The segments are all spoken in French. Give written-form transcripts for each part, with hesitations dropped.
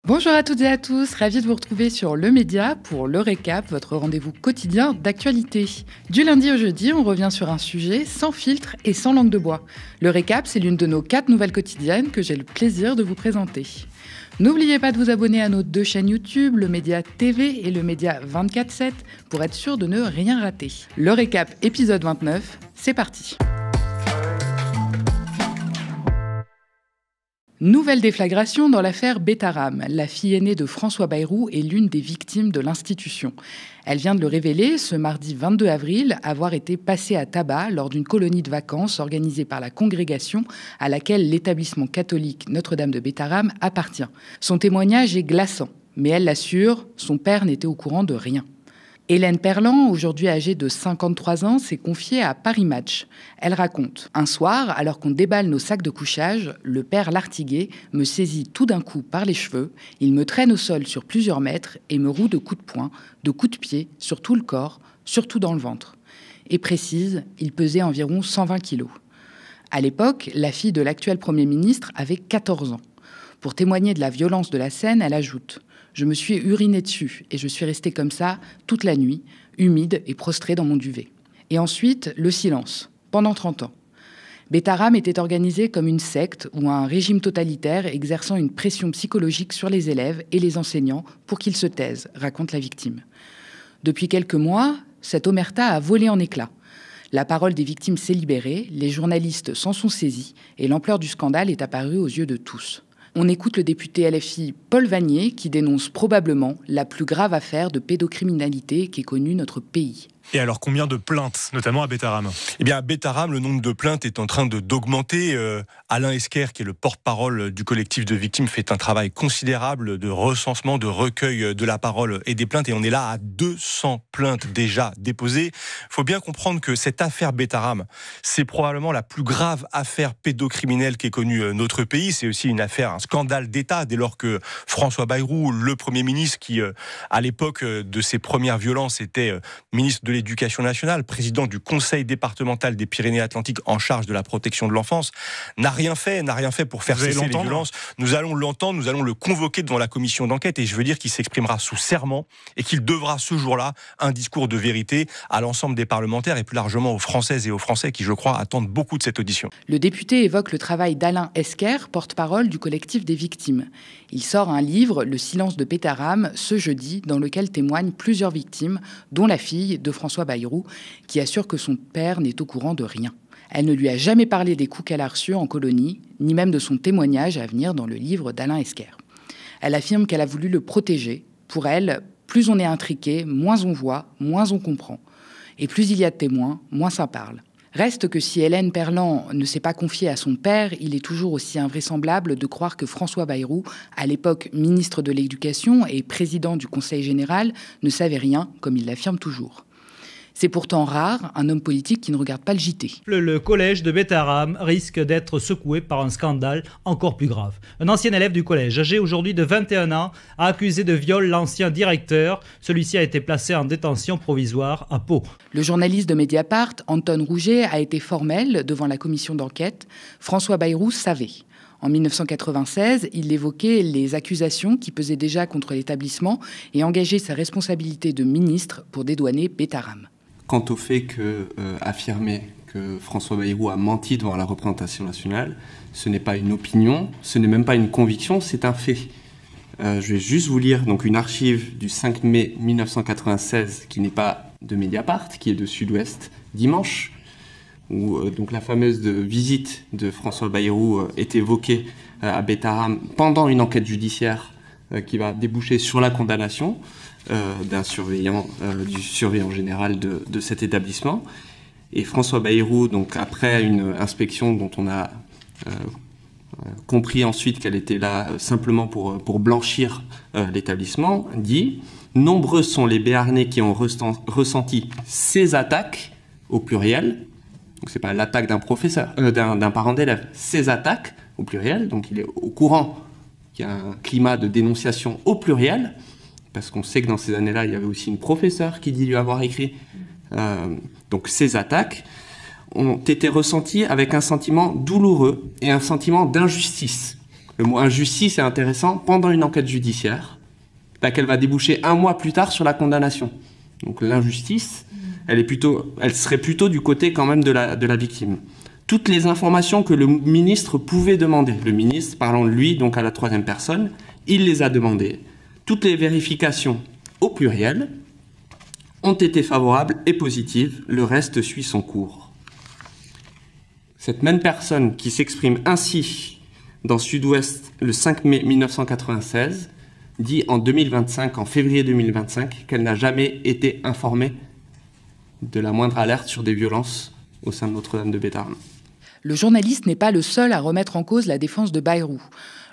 Bonjour à toutes et à tous, ravi de vous retrouver sur Le Média pour Le Récap, votre rendez-vous quotidien d'actualité. Du lundi au jeudi, on revient sur un sujet sans filtre et sans langue de bois. Le Récap, c'est l'une de nos 4 nouvelles quotidiennes que j'ai le plaisir de vous présenter. N'oubliez pas de vous abonner à nos 2 chaînes YouTube, Le Média TV et Le Média 24/7, pour être sûr de ne rien rater. Le Récap, épisode 29, c'est parti. Nouvelle déflagration dans l'affaire Bétharame. La fille aînée de François Bayrou est l'une des victimes de l'institution. Elle vient de le révéler ce mardi 22 avril, avoir été passée à tabac lors d'une colonie de vacances organisée par la congrégation à laquelle l'établissement catholique Notre-Dame de Bétharame appartient. Son témoignage est glaçant, mais elle l'assure, son père n'était au courant de rien. Hélène Perland, aujourd'hui âgée de 53 ans, s'est confiée à Paris Match. Elle raconte : un soir, alors qu'on déballe nos sacs de couchage, le père Lartiguet me saisit tout d'un coup par les cheveux, il me traîne au sol sur plusieurs mètres et me roue de coups de poing, de coups de pied, sur tout le corps, surtout dans le ventre. Et précise, il pesait environ 120 kilos. À l'époque, la fille de l'actuel Premier ministre avait 14 ans. Pour témoigner de la violence de la scène, elle ajoute : je me suis urinée dessus et je suis restée comme ça toute la nuit, humide et prostrée dans mon duvet. Et ensuite, le silence, pendant 30 ans. Bétharame était organisé comme une secte ou un régime totalitaire exerçant une pression psychologique sur les élèves et les enseignants pour qu'ils se taisent, raconte la victime. Depuis quelques mois, cette omerta a volé en éclats. La parole des victimes s'est libérée, les journalistes s'en sont saisis et l'ampleur du scandale est apparue aux yeux de tous. On écoute le député LFI Paul Vannier qui dénonce probablement la plus grave affaire de pédocriminalité qu'ait connue notre pays. Et alors, combien de plaintes, notamment à Bétharame ? Eh bien, à Bétharame, le nombre de plaintes est en train d'augmenter. Alain Esquer, qui est le porte-parole du collectif de victimes, fait un travail considérable de recensement, de recueil de la parole et des plaintes. Et on est là à 200 plaintes déjà déposées. Il faut bien comprendre que cette affaire Bétharame, c'est probablement la plus grave affaire pédocriminelle qu'ait connue notre pays. C'est aussi une affaire, un scandale d'État, dès lors que François Bayrou, le Premier ministre, qui, à l'époque de ses premières violences, était ministre de l'Éducation nationale, président du Conseil départemental des Pyrénées-Atlantiques en charge de la protection de l'enfance, n'a rien fait pour faire cesser les violences. Nous allons l'entendre, nous allons le convoquer devant la commission d'enquête et je veux dire qu'il s'exprimera sous serment et qu'il devra ce jour-là un discours de vérité à l'ensemble des parlementaires et plus largement aux Françaises et aux Français qui, je crois, attendent beaucoup de cette audition. Le député évoque le travail d'Alain Esquer, porte-parole du collectif des victimes. Il sort un livre, Le silence de Bétharame, ce jeudi, dans lequel témoignent plusieurs victimes, dont la fille de François Bayrou, qui assure que son père n'est au courant de rien. Elle ne lui a jamais parlé des coups qu'elle a reçus en colonie, ni même de son témoignage à venir dans le livre d'Alain Esquer. Elle affirme qu'elle a voulu le protéger. Pour elle, plus on est intriqué, moins on voit, moins on comprend. Et plus il y a de témoins, moins ça parle. Reste que si Hélène Perland ne s'est pas confiée à son père, il est toujours aussi invraisemblable de croire que François Bayrou, à l'époque ministre de l'Éducation et président du Conseil général, ne savait rien, comme il l'affirme toujours. C'est pourtant rare, un homme politique qui ne regarde pas le JT. Le collège de Bétharame risque d'être secoué par un scandale encore plus grave. Un ancien élève du collège, âgé aujourd'hui de 21 ans, a accusé de viol l'ancien directeur. Celui-ci a été placé en détention provisoire à Pau. Le journaliste de Mediapart, Anton Rouget, a été formel devant la commission d'enquête. François Bayrou savait. En 1996, il évoquait les accusations qui pesaient déjà contre l'établissement et engageait sa responsabilité de ministre pour dédouaner Bétharame. Quant au fait affirmer que François Bayrou a menti devant la représentation nationale, ce n'est pas une opinion, ce n'est même pas une conviction, c'est un fait. Je vais juste vous lire donc une archive du 5 mai 1996 qui n'est pas de Mediapart, qui est de Sud-Ouest dimanche, où donc la fameuse visite de François Bayrou est évoquée à Bétharame pendant une enquête judiciaire qui va déboucher sur la condamnation du surveillant général de cet établissement. Et François Bayrou, donc après une inspection dont on a compris ensuite qu'elle était là simplement pour blanchir l'établissement, dit « Nombreux sont les Béarnais qui ont ressenti ces attaques, au pluriel », donc c'est pas l'attaque d'un professeur, d'un parent d'élève, ces attaques, au pluriel, donc il est au courant qu'il y a un climat de dénonciation au pluriel, parce qu'on sait que dans ces années-là, il y avait aussi une professeure qui dit lui avoir écrit. Donc ces attaques ont été ressenties avec un sentiment douloureux et un sentiment d'injustice. Le mot injustice est intéressant pendant une enquête judiciaire, laquelle va déboucher 1 mois plus tard sur la condamnation. Donc l'injustice, elle serait plutôt du côté quand même de la victime. Toutes les informations que le ministre pouvait demander, le ministre parlant de lui, donc à la 3e personne, il les a demandées. Toutes les vérifications au pluriel ont été favorables et positives, le reste suit son cours. Cette même personne qui s'exprime ainsi dans Sud-Ouest le 5 mai 1996 dit en 2025, en février 2025, qu'elle n'a jamais été informée de la moindre alerte sur des violences au sein de Notre-Dame de Bétharam. Le journaliste n'est pas le seul à remettre en cause la défense de Bayrou.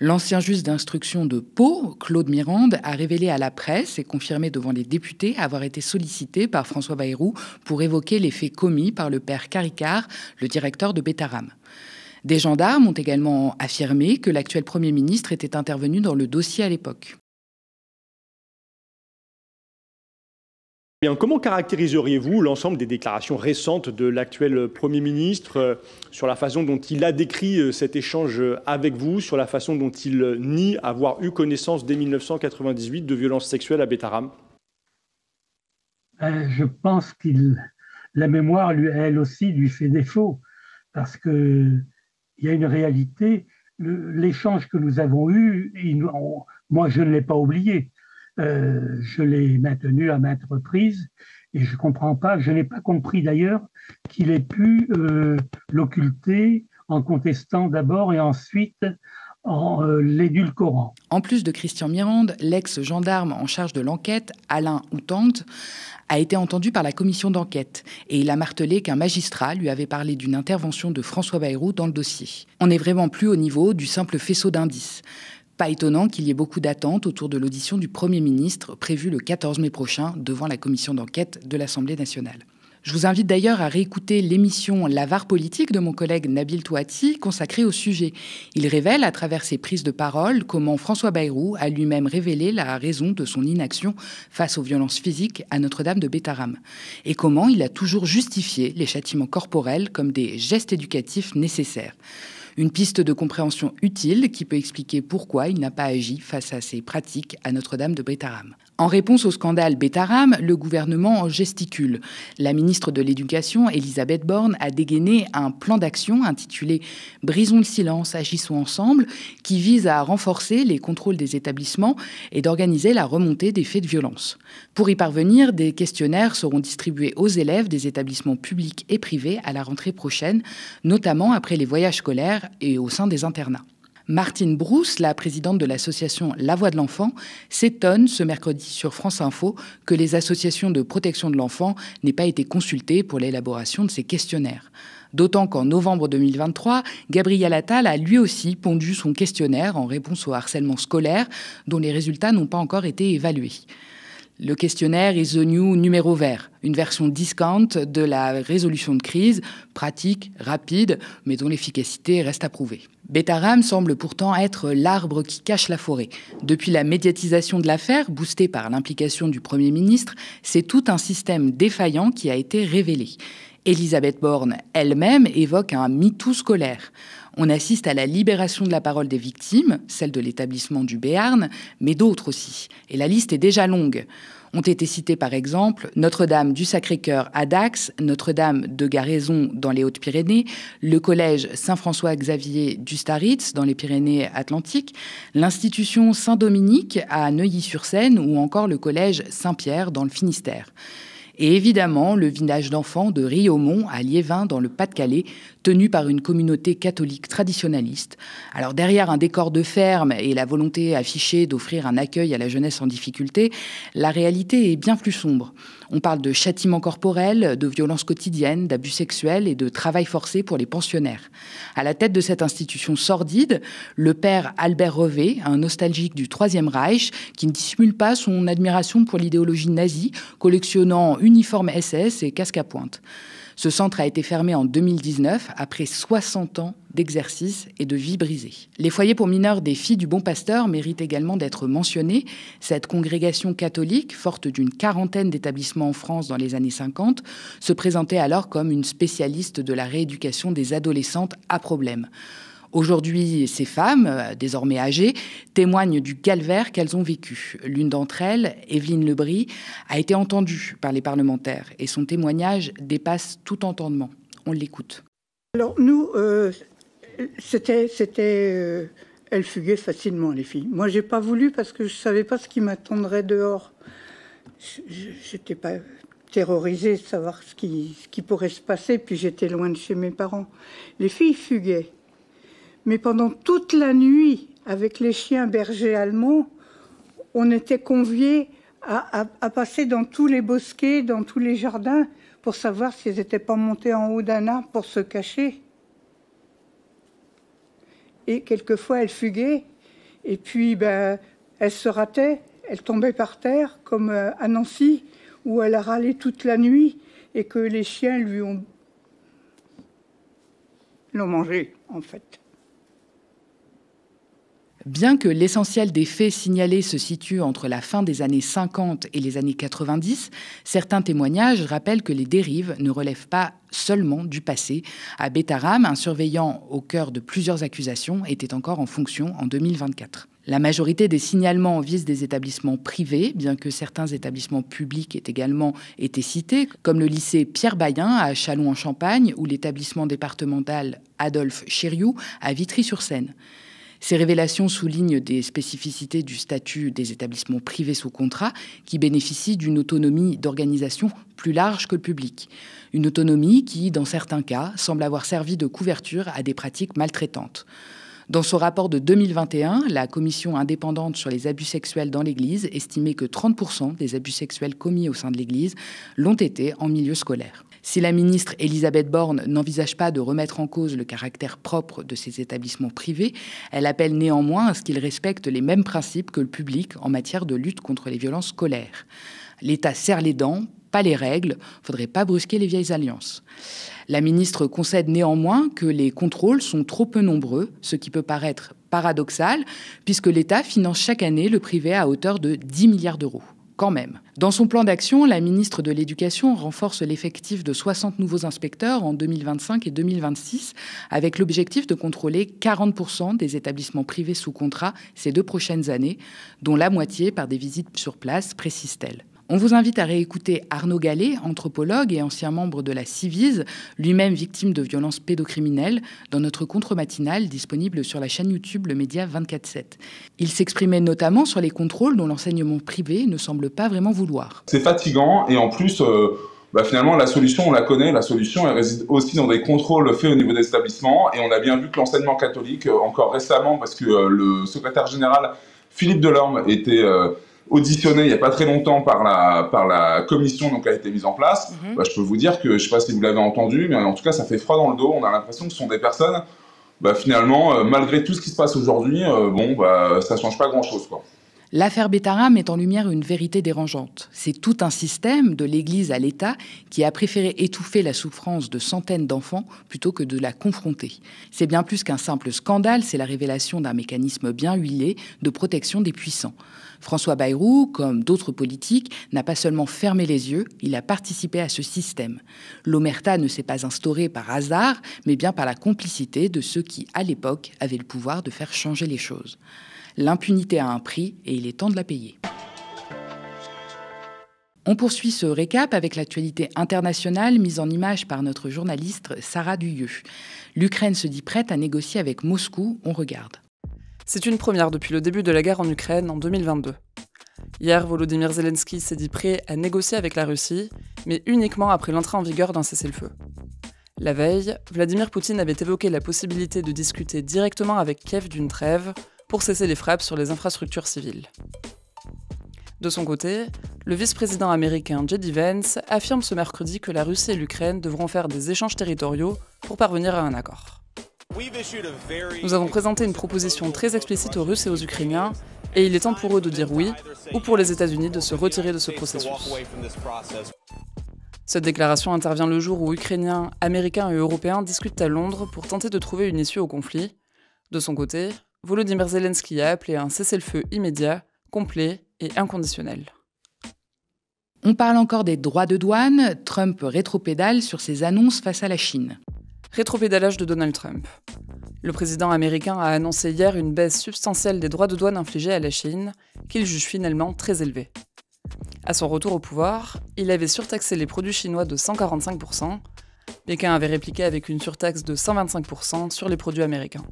L'ancien juge d'instruction de Pau, Claude Mirande, a révélé à la presse et confirmé devant les députés avoir été sollicité par François Bayrou pour évoquer les faits commis par le père Caricart, le directeur de Bétharam. Des gendarmes ont également affirmé que l'actuel Premier ministre était intervenu dans le dossier à l'époque. Bien, comment caractériseriez-vous l'ensemble des déclarations récentes de l'actuel Premier ministre sur la façon dont il a décrit cet échange avec vous, sur la façon dont il nie avoir eu connaissance dès 1998 de violences sexuelles à Bétharam? Je pense que la mémoire, elle aussi, lui fait défaut, parce qu'il y a une réalité. L'échange que nous avons eu, moi je ne l'ai pas oublié. Je l'ai maintenu à maintes reprises et je comprends pas, je n'ai pas compris d'ailleurs qu'il ait pu l'occulter en contestant d'abord et ensuite en l'édulcorant. En plus de Christian Mirande, l'ex-gendarme en charge de l'enquête, Alain Outante, a été entendu par la commission d'enquête et il a martelé qu'un magistrat lui avait parlé d'une intervention de François Bayrou dans le dossier. On n'est vraiment plus au niveau du simple faisceau d'indices. Pas étonnant qu'il y ait beaucoup d'attentes autour de l'audition du Premier ministre prévue le 14 mai prochain devant la commission d'enquête de l'Assemblée nationale. Je vous invite d'ailleurs à réécouter l'émission L'Avare politique de mon collègue Nabil Touati consacrée au sujet. Il révèle à travers ses prises de parole comment François Bayrou a lui-même révélé la raison de son inaction face aux violences physiques à Notre-Dame de Bétharam et comment il a toujours justifié les châtiments corporels comme des gestes éducatifs nécessaires. Une piste de compréhension utile qui peut expliquer pourquoi il n'a pas agi face à ces pratiques à Notre-Dame de Bétharam. En réponse au scandale Bétharam, le gouvernement gesticule. La ministre de l'Éducation, Elisabeth Borne, a dégainé un plan d'action intitulé « Brisons le silence, agissons ensemble » qui vise à renforcer les contrôles des établissements et d'organiser la remontée des faits de violence. Pour y parvenir, des questionnaires seront distribués aux élèves des établissements publics et privés à la rentrée prochaine, notamment après les voyages scolaires et au sein des internats. Martine Brousse, la présidente de l'association La Voix de l'Enfant, s'étonne ce mercredi sur France Info que les associations de protection de l'enfant n'aient pas été consultées pour l'élaboration de ces questionnaires. D'autant qu'en novembre 2023, Gabriel Attal a lui aussi pondu son questionnaire en réponse au harcèlement scolaire dont les résultats n'ont pas encore été évalués. Le questionnaire is the new numéro vert, une version discount de la résolution de crise, pratique, rapide, mais dont l'efficacité reste à prouver. Bétharam semble pourtant être l'arbre qui cache la forêt. Depuis la médiatisation de l'affaire, boostée par l'implication du Premier ministre, c'est tout un système défaillant qui a été révélé. Elisabeth Borne elle-même évoque un MeToo scolaire. On assiste à la libération de la parole des victimes, celle de l'établissement du Béarn, mais d'autres aussi. Et la liste est déjà longue. Ont été cités par exemple Notre-Dame du Sacré-Cœur à Dax, Notre-Dame de Garaison dans les Hautes-Pyrénées, le collège Saint-François-Xavier d'Ustaritz dans les Pyrénées-Atlantiques, l'institution Saint-Dominique à Neuilly-sur-Seine ou encore le collège Saint-Pierre dans le Finistère. Et évidemment, le village d'enfants de Riaumont à Liévin dans le Pas-de-Calais, tenu par une communauté catholique traditionnaliste. Alors derrière un décor de ferme et la volonté affichée d'offrir un accueil à la jeunesse en difficulté, la réalité est bien plus sombre. On parle de châtiments corporels, de violences quotidiennes, d'abus sexuels et de travail forcé pour les pensionnaires. À la tête de cette institution sordide, le père Albert Revé, un nostalgique du Troisième Reich, qui ne dissimule pas son admiration pour l'idéologie nazie, collectionnant uniformes SS et casques à pointe. Ce centre a été fermé en 2019 après 60 ans d'exercice et de vie brisée. Les foyers pour mineurs des Filles du Bon Pasteur méritent également d'être mentionnés. Cette congrégation catholique, forte d'une 40aine d'établissements en France dans les années 50, se présentait alors comme une spécialiste de la rééducation des adolescentes à problème. Aujourd'hui, ces femmes, désormais âgées, témoignent du calvaire qu'elles ont vécu. L'une d'entre elles, Evelyne Lebris, a été entendue par les parlementaires et son témoignage dépasse tout entendement. On l'écoute. Alors nous, elles fuguaient facilement, les filles. Moi, j'ai pas voulu parce que je savais pas ce qui m'attendrait dehors. J'étais pas terrorisée de savoir ce qui pourrait se passer, puis j'étais loin de chez mes parents. Les filles fuguaient. Mais pendant toute la nuit, avec les chiens bergers allemands, on était conviés à passer dans tous les bosquets, dans tous les jardins, pour savoir si elles n'étaient pas montées en haut d'un arbre pour se cacher. Et quelquefois, elles fuguaient, et puis elles se rataient, elles tombaient par terre, comme à Nancy, où elle a râlé toute la nuit, et que les chiens l'ont mangée, en fait. Bien que l'essentiel des faits signalés se situe entre la fin des années 50 et les années 90, certains témoignages rappellent que les dérives ne relèvent pas seulement du passé. À Bétarame, un surveillant au cœur de plusieurs accusations était encore en fonction en 2024. La majorité des signalements visent des établissements privés, bien que certains établissements publics aient également été cités, comme le lycée Pierre Bayen à Châlons-en-Champagne ou l'établissement départemental Adolphe Chériou à Vitry-sur-Seine. Ces révélations soulignent des spécificités du statut des établissements privés sous contrat qui bénéficient d'une autonomie d'organisation plus large que le public. Une autonomie qui, dans certains cas, semble avoir servi de couverture à des pratiques maltraitantes. Dans son rapport de 2021, la commission indépendante sur les abus sexuels dans l'Église estimait que 30% des abus sexuels commis au sein de l'Église l'ont été en milieu scolaire. Si la ministre Elisabeth Borne n'envisage pas de remettre en cause le caractère propre de ces établissements privés, elle appelle néanmoins à ce qu'ils respectent les mêmes principes que le public en matière de lutte contre les violences scolaires. L'État serre les dents, pas les règles, faudrait pas brusquer les vieilles alliances. La ministre concède néanmoins que les contrôles sont trop peu nombreux, ce qui peut paraître paradoxal, puisque l'État finance chaque année le privé à hauteur de 10 milliards d'euros. Quand même. Dans son plan d'action, la ministre de l'Éducation renforce l'effectif de 60 nouveaux inspecteurs en 2025 et 2026, avec l'objectif de contrôler 40% des établissements privés sous contrat ces 2 prochaines années, dont la moitié par des visites sur place, précise-t-elle. On vous invite à réécouter Arnaud Gallet, anthropologue et ancien membre de la Civise, lui-même victime de violences pédocriminelles, dans notre contre-matinale disponible sur la chaîne YouTube Le Média 24/7. Il s'exprimait notamment sur les contrôles dont l'enseignement privé ne semble pas vraiment vouloir. C'est fatigant et en plus, finalement, la solution, on la connaît. La solution, elle réside aussi dans des contrôles faits au niveau des établissements. Et on a bien vu que l'enseignement catholique, encore récemment, parce que le secrétaire général Philippe Delorme était auditionné il n'y a pas très longtemps par la commission donc, qui a été mise en place. Je peux vous dire que, je ne sais pas si vous l'avez entendu, mais en tout cas, ça fait froid dans le dos. On a l'impression que ce sont des personnes, finalement, malgré tout ce qui se passe aujourd'hui, ça ne change pas grand-chose, quoi. L'affaire Bétarame met en lumière une vérité dérangeante. C'est tout un système, de l'Église à l'État, qui a préféré étouffer la souffrance de centaines d'enfants plutôt que de la confronter. C'est bien plus qu'un simple scandale, c'est la révélation d'un mécanisme bien huilé de protection des puissants. François Bayrou, comme d'autres politiques, n'a pas seulement fermé les yeux, il a participé à ce système. L'omerta ne s'est pas instaurée par hasard, mais bien par la complicité de ceux qui, à l'époque, avaient le pouvoir de faire changer les choses. L'impunité a un prix et il est temps de la payer. On poursuit ce récap avec l'actualité internationale mise en image par notre journaliste Sarah Duyeux. L'Ukraine se dit prête à négocier avec Moscou, on regarde. C'est une première depuis le début de la guerre en Ukraine en 2022. Hier, Volodymyr Zelensky s'est dit prêt à négocier avec la Russie, mais uniquement après l'entrée en vigueur d'un cessez-le-feu. La veille, Vladimir Poutine avait évoqué la possibilité de discuter directement avec Kiev d'une trêve pour cesser les frappes sur les infrastructures civiles. De son côté, le vice-président américain J.D. Vance affirme ce mercredi que la Russie et l'Ukraine devront faire des échanges territoriaux pour parvenir à un accord. Nous avons présenté une proposition très explicite aux Russes et aux Ukrainiens, et il est temps pour eux de dire oui, ou pour les États-Unis de se retirer de ce processus. Cette déclaration intervient le jour où Ukrainiens, Américains et Européens discutent à Londres pour tenter de trouver une issue au conflit. De son côté, Volodymyr Zelensky a appelé à un cessez-le-feu immédiat, complet et inconditionnel. On parle encore des droits de douane. Trump rétropédale sur ses annonces face à la Chine. Rétropédalage de Donald Trump. Le président américain a annoncé hier une baisse substantielle des droits de douane infligés à la Chine, qu'il juge finalement très élevés. À son retour au pouvoir, il avait surtaxé les produits chinois de 145%. Pékin avait répliqué avec une surtaxe de 125% sur les produits américains.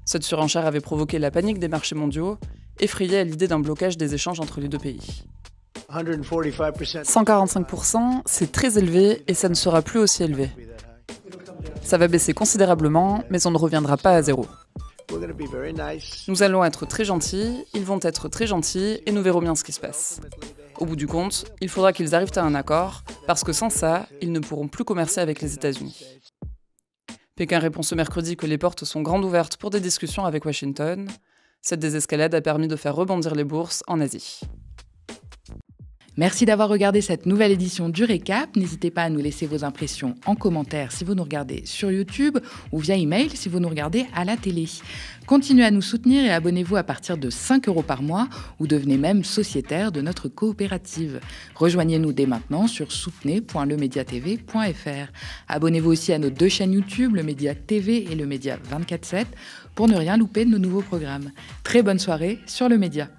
Cette surenchère avait provoqué la panique des marchés mondiaux, effrayés à l'idée d'un blocage des échanges entre les deux pays. 145%, c'est très élevé et ça ne sera plus aussi élevé. Ça va baisser considérablement, mais on ne reviendra pas à zéro. Nous allons être très gentils, ils vont être très gentils et nous verrons bien ce qui se passe. Au bout du compte, il faudra qu'ils arrivent à un accord, parce que sans ça, ils ne pourront plus commercer avec les États-Unis. Pékin répond ce mercredi que les portes sont grandes ouvertes pour des discussions avec Washington. Cette désescalade a permis de faire rebondir les bourses en Asie. Merci d'avoir regardé cette nouvelle édition du Récap. N'hésitez pas à nous laisser vos impressions en commentaire si vous nous regardez sur YouTube ou via email si vous nous regardez à la télé. Continuez à nous soutenir et abonnez-vous à partir de 5 € par mois ou devenez même sociétaire de notre coopérative. Rejoignez-nous dès maintenant sur soutenez.lemediatv.fr. Abonnez-vous aussi à nos 2 chaînes YouTube, le Média TV et le Média 24/7, pour ne rien louper de nos nouveaux programmes. Très bonne soirée sur le Média.